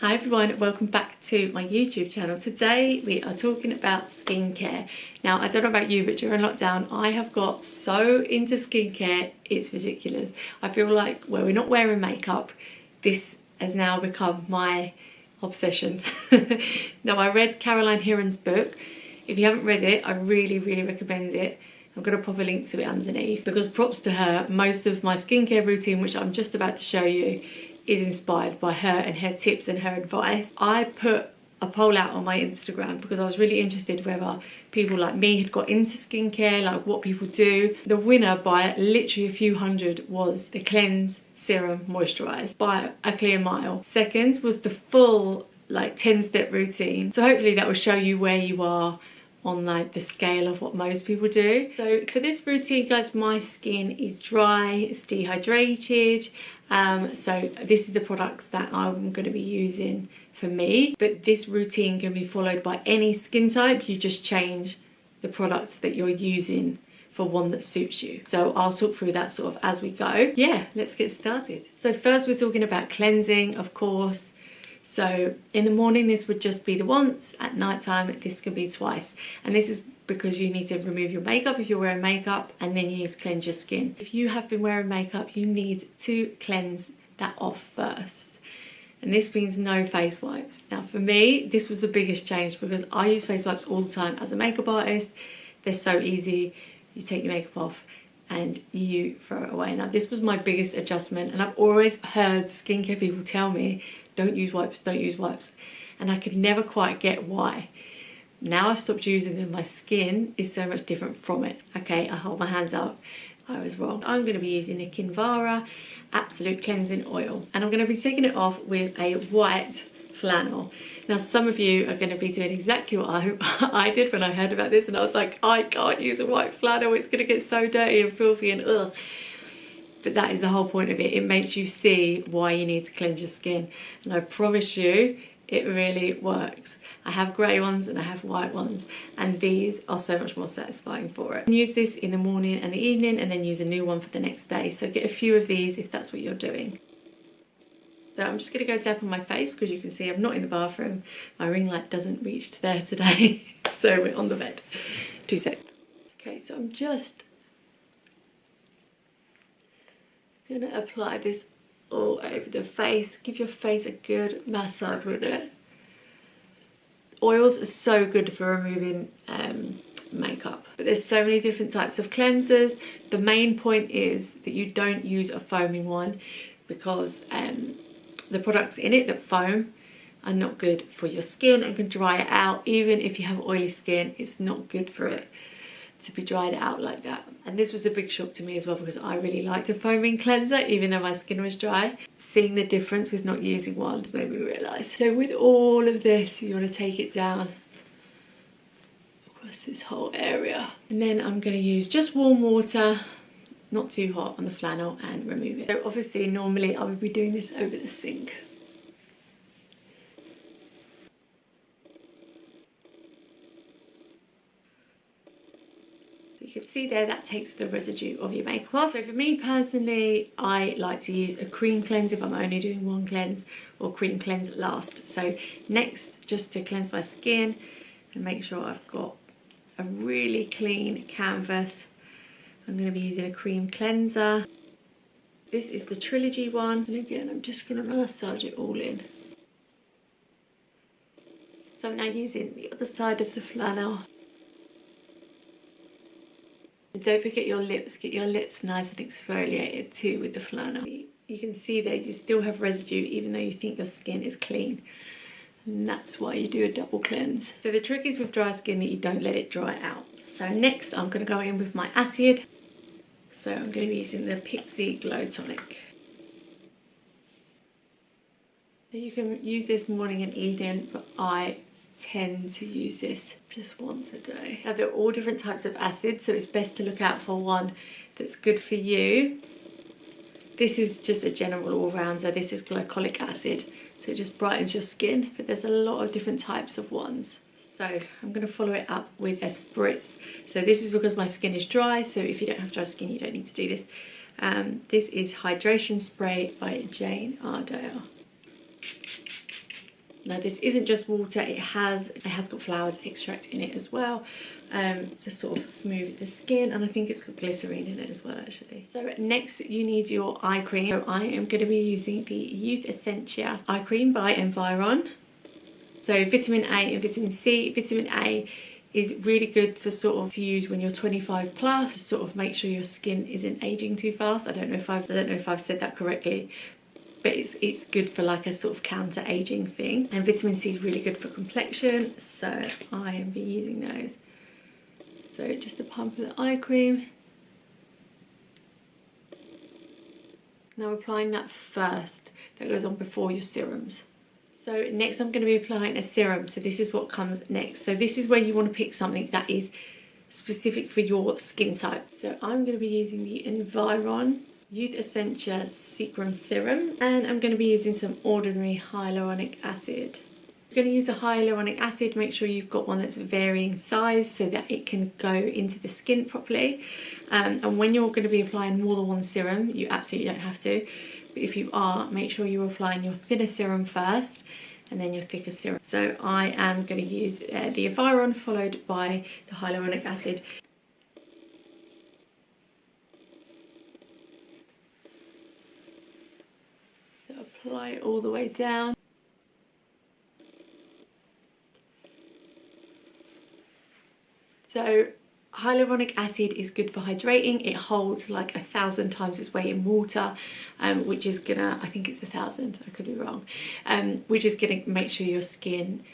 Hi everyone, welcome back to my YouTube channel. Today we are talking about skincare. Now I don't know about you, but during lockdown I have got so into skincare, it's ridiculous. I feel like when we're not wearing makeup, this has now become my obsession. Now I read Caroline Hirons' book. If you haven't read it, I really recommend it. I'm going to pop a link to it underneath because props to her, most of my skincare routine, which I'm just about to show you, is inspired by her and her tips and her advice. I put a poll out on my Instagram because I was really interested whether people like me had got into skincare, like what people do. The winner by literally a few hundred was the Cleanse, Serum, Moisturize by a clear mile. Second was the full like 10-step routine. So hopefully that will show you where you are on like the scale of what most people do. So for this routine, guys, my skin is dry, it's dehydrated. So this is the products that I'm going to be using for me, but this routine can be followed by any skin type. You just change the products that you're using for one that suits you. So I'll talk through that sort of as we go. Yeah, let's get started. So first we're talking about cleansing, of course. So in the morning this would just be the once, at night time this can be twice, and this is because you need to remove your makeup if you're wearing makeup, and then you need to cleanse your skin. If you have been wearing makeup, you need to cleanse that off first, and this means no face wipes. Now for me this was the biggest change because I use face wipes all the time as a makeup artist. They're so easy, you take your makeup off and you throw it away. Now this was my biggest adjustment, and I've always heard skincare people tell me don't use wipes, don't use wipes, and I could never quite get why. Now I've stopped using them, my skin is so much different from it. Okay, I hold my hands up, I was wrong. I'm going to be using the Kinvara Absolute Cleansing Oil, and I'm going to be taking it off with a white flannel. Now some of you are going to be doing exactly what I did when I heard about this, and I was like, I can't use a white flannel, it's going to get so dirty and filthy and ugh. But that is the whole point of it. It makes you see why you need to cleanse your skin, and I promise you it really works. I have grey ones and I have white ones, and these are so much more satisfying for it. Use this in the morning and the evening, and then use a new one for the next day. So get a few of these if that's what you're doing. So I'm just going to go tap on my face because you can see I'm not in the bathroom. My ring light doesn't reach to there today. So we're on the bed. 2 seconds. Okay, so I'm just going to apply this all over the face. Give your face a good massage with it. Oils are so good for removing makeup, but there's so many different types of cleansers. The main point is that you don't use a foaming one because the products in it that foam are not good for your skin and can dry it out. Even if you have oily skin, it's not good for it to be dried out like that. And this was a big shock to me as well because I really liked a foaming cleanser even though my skin was dry. Seeing the difference with not using one just made me realise. So with all of this, you want to take it down across this whole area, and then I'm going to use just warm water, not too hot, on the flannel and remove it. So obviously normally I would be doing this over the sink. You can see there that takes the residue of your makeup off. So for me personally, I like to use a cream cleanse if I'm only doing one cleanse, or cream cleanse last. So next, just to cleanse my skin and make sure I've got a really clean canvas, I'm going to be using a cream cleanser. This is the Trilogy one, and again I'm just going to massage it all in. So I'm now using the other side of the flannel. And don't forget your lips, get your lips nice and exfoliated too with the flannel. You can see there you still have residue even though you think your skin is clean, and that's why you do a double cleanse. So the trick is with dry skin that you don't let it dry out. So next I'm going to go in with my acid. So I'm going to be using the Pixie Glow Tonic. So you can use this morning and evening, but I tend to use this just once a day. Now they're all different types of acid, so it's best to look out for one that's good for you. This is just a general all-rounder. This is glycolic acid, so it just brightens your skin, but there's a lot of different types of ones. So I'm going to follow it up with a Spritz. So this is because my skin is dry, so if you don't have dry skin you don't need to do this. This is Hydration Spray by Jane Iredale. Now this isn't just water, it has got flowers extract in it as well, to sort of smooth the skin, and I think it's got glycerine in it as well actually. So next you need your eye cream. So I am going to be using the Youth Essentia eye cream by Environ. So vitamin A and vitamin C. Vitamin A is really good for sort of to use when you're 25 plus, to sort of make sure your skin isn't aging too fast. I don't know if I've said that correctly, but it's good for like a sort of counter-aging thing. And vitamin C is really good for complexion, so I am be using those. So just a pump of the eye cream. Now applying that first, that goes on before your serums. So next I'm going to be applying a serum. So this is what comes next. So this is where you want to pick something that is specific for your skin type. So I'm going to be using the Environ Youth Essentia Serum Serum, and I'm going to be using some ordinary hyaluronic acid. You're going to use a hyaluronic acid. Make sure you've got one that's varying size so that it can go into the skin properly. And when you're going to be applying more than one serum, you absolutely don't have to. But if you are, make sure you're applying your thinner serum first and then your thicker serum. So I am going to use the Environ followed by the hyaluronic acid. So apply it all the way down. So hyaluronic acid is good for hydrating. It holds like 1,000 times its weight in water, which is gonna, I think it's 1,000, I could be wrong, which is gonna make sure your skin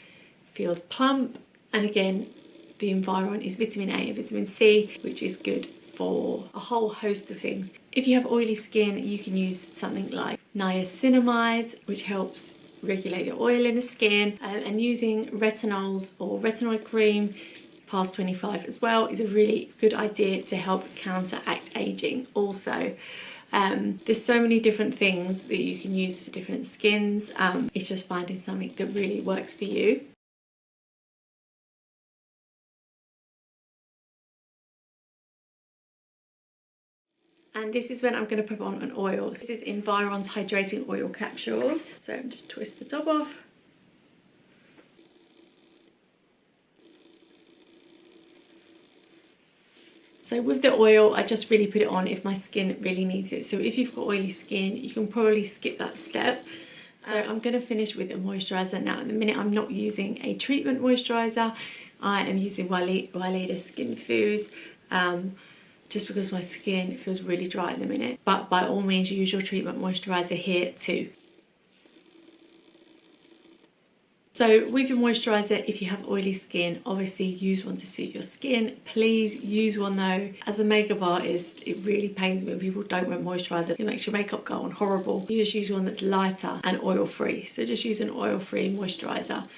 feels plump. And again, the Environ is vitamin A and vitamin C, which is good for a whole host of things. If you have oily skin, you can use something like niacinamide, which helps regulate the oil in the skin, and using retinols or retinoid cream past 25 as well is a really good idea to help counteract aging. Also, there's so many different things that you can use for different skins. It's just finding something that really works for you. And this is when I'm going to put on an oil. This is Environ's hydrating oil capsules. So just twist the top off. So with the oil, I just really put it on if my skin really needs it. So if you've got oily skin, you can probably skip that step. So I'm going to finish with a moisturizer. Now, at the minute, I'm not using a treatment moisturizer. I am using Weleda Skin Foods, just because my skin feels really dry at the minute. But by all means, use your treatment moisturizer here too. So with your moisturiser, if you have oily skin, obviously use one to suit your skin. Please use one though. As a makeup artist, it really pains me when people don't wear moisturiser. It makes your makeup go on horrible. You just use one that's lighter and oil-free. So just use an oil-free moisturiser.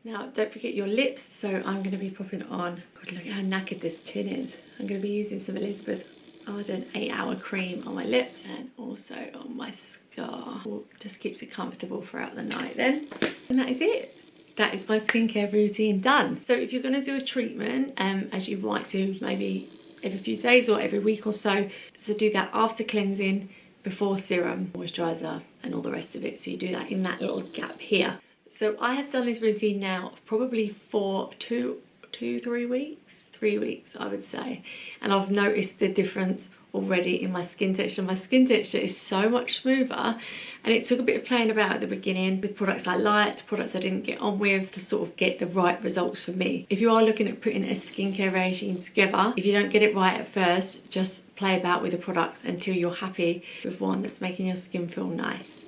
Now, don't forget your lips. So I'm going to be popping on, God, look at how knackered this tin is. I'm going to be using some Elizabeth Arden 8-hour cream on my lips and also on my scar. Just keeps it comfortable throughout the night then. And that is it. That is my skincare routine done. So if you're going to do a treatment, as you might do maybe every few days or every week or so, so do that after cleansing, before serum, moisturiser and all the rest of it. So you do that in that little gap here. So I have done this routine now probably for 3 weeks. 3 weeks, I would say. And I've noticed the difference already in my skin texture. My skin texture is so much smoother, and it took a bit of playing about at the beginning with products I liked, products I didn't get on with, to sort of get the right results for me. If you are looking at putting a skincare regime together, if you don't get it right at first, just play about with the products until you're happy with one that's making your skin feel nice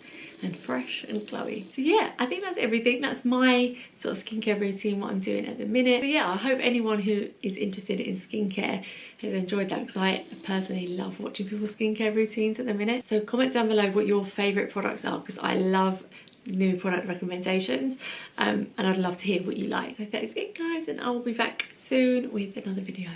and fresh and glowy. So yeah, I think that's everything. That's my sort of skincare routine, what I'm doing at the minute. So yeah, I hope anyone who is interested in skincare has enjoyed that, because I personally love watching people's skincare routines at the minute. So comment down below what your favourite products are, because I love new product recommendations, and I'd love to hear what you like. So that is it guys, and I will be back soon with another video.